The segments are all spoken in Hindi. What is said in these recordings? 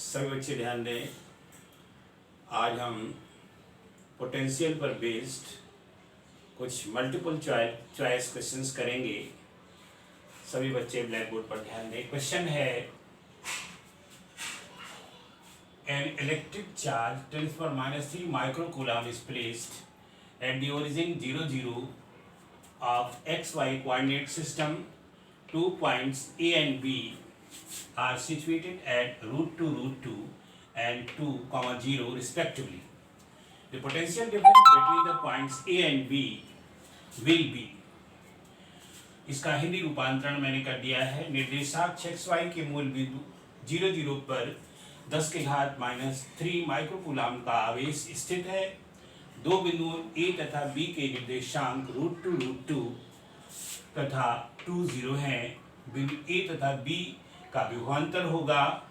सभी बच्चे ध्यान दें। आज हम पोटेंशियल पर बेस्ड कुछ मल्टीपल चॉइस क्वेश्चंस करेंगे। सभी बच्चे ब्लैक बोर्ड पर ध्यान दें। क्वेश्चन है, an electric charge 10⁻³ microcoulomb is placed at the origin 0 of XY coordinate system. 2 points A and B are situated at √2 and 2, 0 respectively. The potential difference between the points A and B will be. इसका हिंदी रूपांतरण मैंने कर दिया है। निर्देशांक XY के मूल बिंदु 0 पर 10⁻³ माइक्रोकूलम का आवेश स्थित है। दो बिंदुओं A तथा B के निर्देशांक √2 तथा 2, 0 हैं। बिंदु A तथा B का विभवांतर होगा।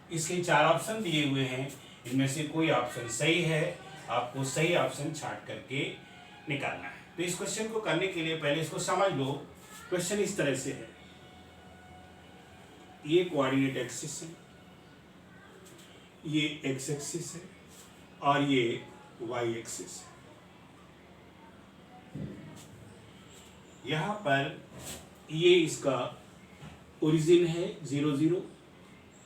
इसके 4 ऑप्शन दिए हुए हैं, इनमें से कोई ऑप्शन सही है। आपको सही ऑप्शन छांट करके निकालना है। तो इस क्वेश्चन को करने के लिए पहले इसको समझ लो। क्वेश्चन इस तरह से है, ये कोऑर्डिनेट एक्सिस है, ये एक्स एक्सिस है और ये वाई एक्सिस है। यहाँ पर ये इसका ओरिजिन है 0,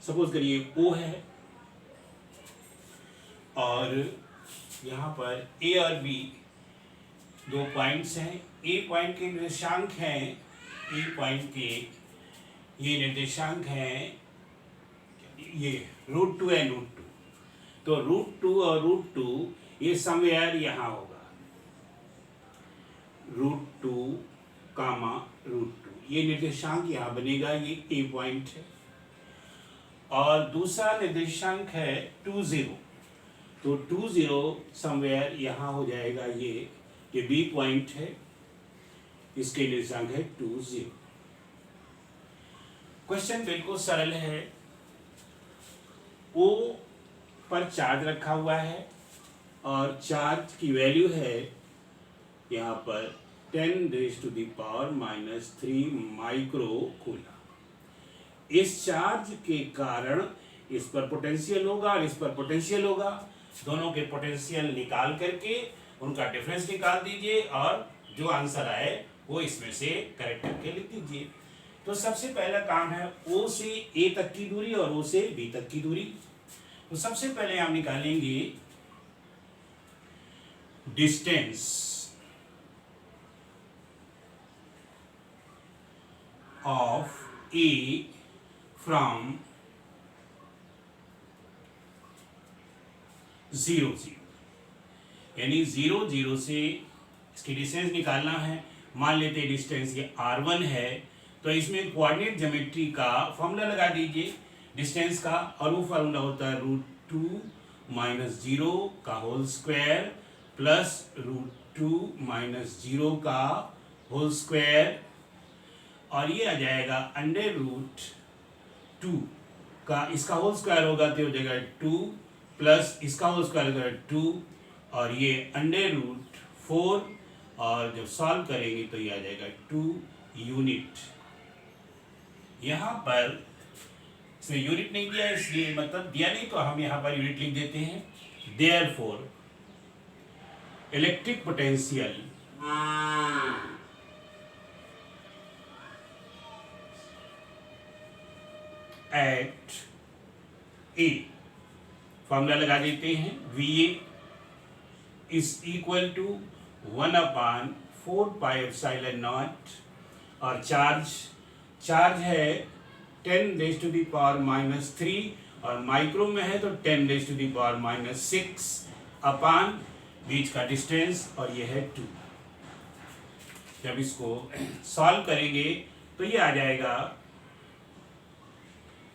सपोज करिए O है, और यहाँ पर A और B दो पॉइंट्स हैं। A पॉइंट के निर्देशांक हैं, A पॉइंट के ये निर्देशांक हैं ये √2 एंड √2। तो √2 और √2 ये समवेयर यहाँ होगा, √2, √2 ये निर्देशांक यहाँ बनेगा। ये A पॉइंट है और दूसरा निर्देशांक है 2, 0। तो 2, 0 समवेयर यहाँ हो जाएगा। ये B पॉइंट है, इसके निर्देशांक है 2, 0। क्वेश्चन बिल्कुल सरल है। O पर चार्ज रखा हुआ है और चार्ज की वैल्यू है यहाँ पर 10⁻³ माइक्रोकूलम। इस चार्ज के कारण इस पर पोटेंशियल होगा और इस पर पोटेंशियल होगा। दोनों के पोटेंशियल निकाल करके उनका डिफरेंस निकाल दीजिए और जो आंसर आए वो इसमें से करेक्ट करके लिख दीजिए। तो सबसे पहला काम है O से A तक की दूरी और O से B तक की दूरी। तो सबसे पहले हम निकालेंगे डिस्टेंस ऑफ A फ्रॉम 0, 0, यानी 0, 0 से इसकी डिस्टेंस निकालना है। मान लेते हैं डिस्टेंस ये R1 है, तो इसमें कोऑर्डिनेट ज्योमेट्री का फॉर्मूला लगा दीजिए डिस्टेंस का, और वो फॉर्मूला होता है √2 - 0 का होल स्क्वायर प्लस √2 - 0 का होल स्क्वायर, और ये आ जाएगा √2 का इसका होल स्क्वायर होगा तो हो जाएगा 2 प्लस इसका होल स्क्वायर होगा 2 और ये √4, और जब सॉल्व करेंगे तो ये आ जाएगा 2 यूनिट। यहाँ पर इसमें यूनिट नहीं दिया, इसलिए मतलब दिया नहीं तो हम यहाँ पर यूनिट लिख देते हैं। Therefore electric potential eight A, formula लगा देते हैं, VA इज इक्वल टू 1/4πε0, और चार्ज है 10⁻³ और माइक्रो में है तो 10⁻⁻6 अपान बीच का डिस्टेंस, और ये है 2। जब इसको सॉल्व करेंगे तो ये आ जाएगा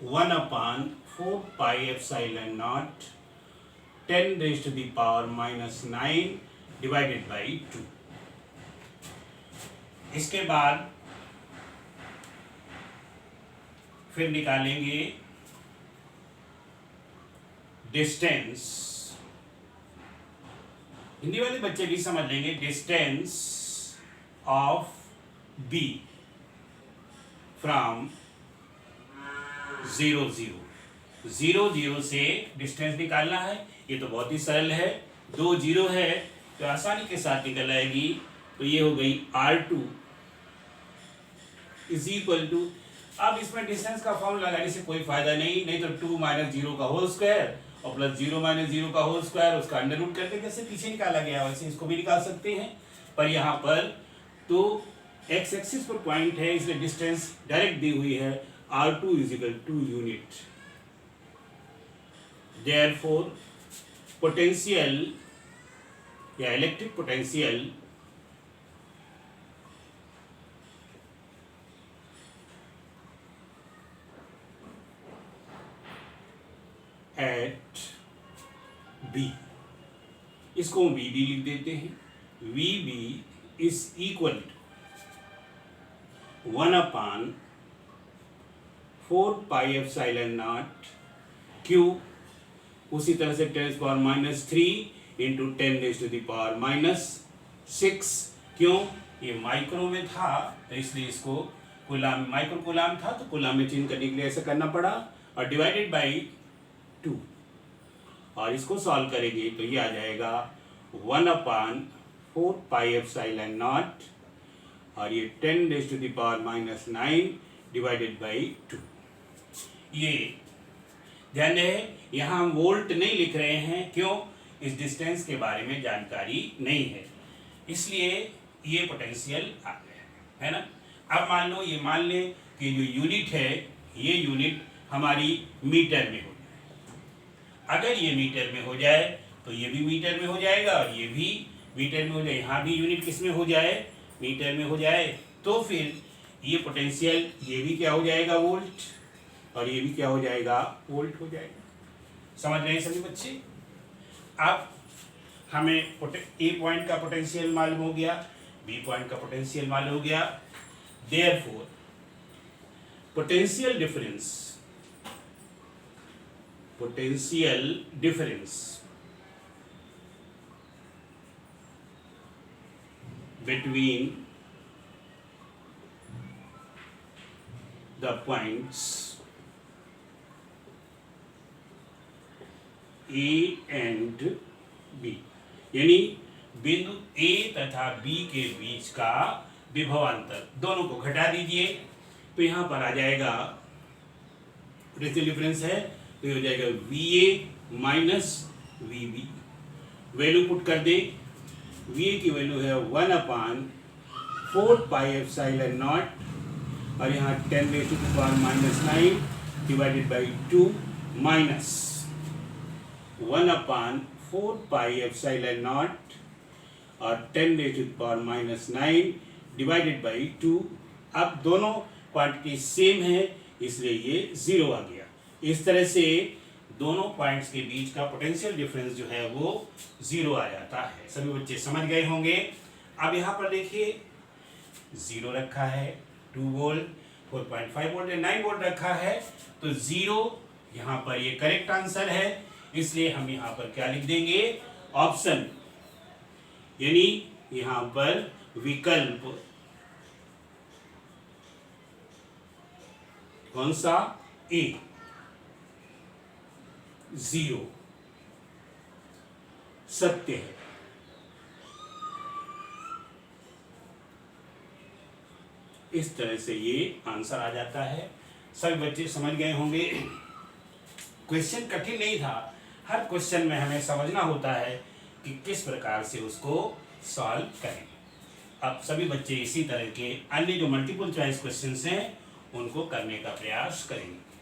1/4πε0 10⁻⁻9 डिवाइडेड बाई 2। इसके बाद फिर निकालेंगे डिस्टेंस। हिंदी वाले बच्चे भी समझ लेंगे। डिस्टेंस ऑफ B फ्रॉम 0, 0 0 0 से डिस्टेंस निकालना है। ये तो बहुत ही सरल है, 2 0 है तो आसानी के साथ निकल आएगी। तो ये हो गई R2 इज इक्वल टू, अब इसमें डिस्टेंस का फॉर्मूला लगाने से कोई फायदा नहीं तो 2 - 0 का होल स्क्वायर और प्लस 0 - 0 का होल स्क्वायर, उसका अंडर रूट करके जैसे पीछे निकाला गया वैसे इसको भी निकाल सकते हैं। पर यहाँ पर तो एक्स एक्सिस पर पॉइंट है इसलिए डिस्टेंस डायरेक्ट दी हुई है, R2 is equal to unit. Therefore potential या इलेक्ट्रिक पोटेंशियल एट बी, इसको हम VB लिख देते हैं। VB is equal to 1/4πε0 Q, उसी तरह से 10⁻³ इंटू 10⁻⁻�6। क्यों? ये माइक्रो में था तो इसलिए इसको कूलाम, माइक्रो कूलाम था तो कूलाम में चेंज करने के लिए ऐसा करना पड़ा, और डिवाइडेड बाई 2, और इसको सॉल्व करेंगे तो ये आ जाएगा 1/4πε0 और ये 10⁻⁹ डिवाइडेड बाई 2। ये ध्यान रहे यहाँ हम वोल्ट नहीं लिख रहे हैं, क्यों? इस डिस्टेंस के बारे में जानकारी नहीं है, इसलिए ये पोटेंशियल आ गया है ना। अब मान लो, ये मान लें कि जो यूनिट है ये यूनिट हमारी मीटर में हो जाए। अगर ये मीटर में हो जाए तो ये भी मीटर में हो जाएगा और ये भी मीटर में हो जाए, यहाँ भी यूनिट किस में हो जाए? मीटर में हो जाए, तो फिर ये पोटेंशियल ये भी क्या हो जाएगा? वोल्ट, और ये भी क्या हो जाएगा? वोल्ट हो जाएगा। समझ रहे हैं सभी बच्चे? अब हमें ए पॉइंट का पोटेंशियल मालूम हो गया, बी पॉइंट का पोटेंशियल मालूम हो गया। Therefore potential difference between the points A and B, यानी बिंदु A तथा B के बीच का विभवांतर, दोनों को घटा दीजिए तो यहाँ पर आ जाएगा, पोटेंशियल डिफरेंस है तो ये हो जाएगा VA minus VB। Value put कर दे, VA की वैल्यू है 1/4πε0 और यहाँ 10⁻⁹ डिवाइडेड बाई 2 माइनस 1/4πε0 और 10⁻⁹ डिवाइडेड बाई 2। अब दोनों क्वांटिटी सेम है इसलिए ये 0 आ गया। इस तरह से दोनों पॉइंट्स के बीच का पोटेंशियल डिफरेंस जो है वो 0 आ जाता है। सभी बच्चे समझ गए होंगे। अब यहाँ पर देखिए 0 रखा है, 2 वोल्ट, 4.5 वोल्ट, 9 वोल्ट रखा है, तो 0 यहाँ पर ये करेक्ट आंसर है, इसलिए हम यहाँ पर क्या लिख देंगे? ऑप्शन, यानी यहाँ पर विकल्प कौन सा? ए, 0 सत्य है। इस तरह से ये आंसर आ जाता है। सभी बच्चे समझ गए होंगे। क्वेश्चन कठिन नहीं था, हर क्वेश्चन में हमें समझना होता है कि किस प्रकार से उसको सॉल्व करें। अब सभी बच्चे इसी तरह के अन्य जो मल्टीपल चॉइस क्वेश्चंस हैं उनको करने का प्रयास करेंगे।